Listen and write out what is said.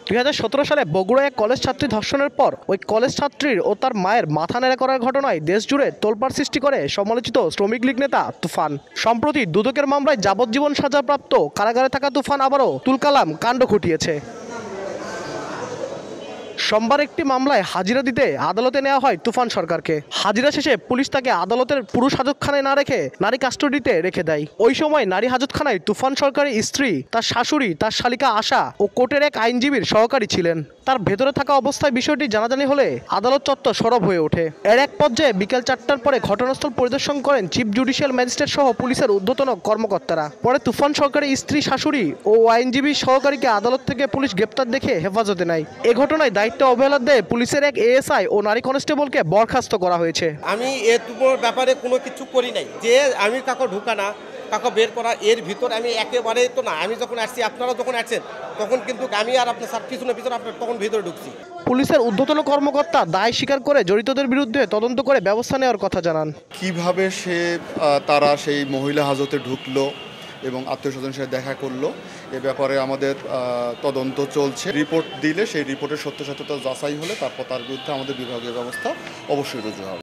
2017 সালে বগুড়ায় এক কলেজ ছাত্রী ধর্ষণের পর ওই কলেজ ছাত্রীর ও তার মায়ের মাথা নেড়া করার ঘটনায় দেশ জুড়ে তোলপাড় সৃষ্টি করে সমালোচিত শ্রমিক লীগ নেতা তুফান। সম্প্রতি দুদকের মামলায় যাবজ্জীবন সাজাপ্রাপ্ত কারাগারে থাকা তুফান আবারও তুলকালাম কাণ্ড ঘটিয়েছে। সোমবার একটি মামলায় হাজিরা দিতে আদালতে নেওয়া হয় তুফান সরকারকে। হাজিরা শেষে পুলিশ তাকে আদালতের পুরুষ হাজতখানায় না রেখে নারী কাস্টডিতে রেখে দেয়। ওই সময় নারী হাজতখানায় তুফান সরকারের স্ত্রী, তার শাশুড়ি, তার শালিকা আশা ও কোর্টের এক আইনজীবীর সহকারী ছিলেন। তার ভেতরে থাকা অবস্থায় বিষয়টি জানাজানি হলে আদালত চত্বর সরব হয়ে ওঠে। এর এক পর্যায়ে বিকেল 4টার পরে ঘটনাস্থল পরিদর্শন করেন চিফ জুডিশিয়াল ম্যাজিস্ট্রেট সহ পুলিশের ঊর্ধ্বতন কর্মকর্তারা। পরে তুফান সরকারের স্ত্রী, শাশুড়ি ও আইনজীবী সহকারীকে আদালত থেকে পুলিশ গ্রেপ্তার দেখে হেফাজতে নেয়। এ ঘটনায় দায়িত্ব অবহেলা দিয়ে পুলিশের এক এএসআই ও নারী কনস্টেবলকে বরখাস্ত করা হয়েছে। আমি এর ব্যাপারে কোনো কিছু করি নাই, যে আমি কাকে ঢুকানা কাকে বের করা এর ভিতর আমি একেবারে তো না। আমি যখন আসছি, আপনারা যখন আসছেন, তখন কিন্তু আমি আর আপনার স্যার পিছনে আপনার তখন ভিতরে ঢুকছি। পুলিশের ঊর্ধ্বতন কর্মকর্তা দায় স্বীকার করে জড়িতদের বিরুদ্ধে তদন্ত করে ব্যবস্থা নেওয়ার কথা জানান। কিভাবে তারা সেই মহিলা হাজতে ঢুকলো এবং আত্মীয় স্বজনের সাথে দেখা করলো, এ ব্যাপারে আমাদের তদন্ত চলছে। রিপোর্ট দিলে সেই রিপোর্টের সত্যাসত্যতা যাচাই হলে তারপর তার বিরুদ্ধে আমাদের বিভাগীয় ব্যবস্থা অবশ্যই রুজু হবে।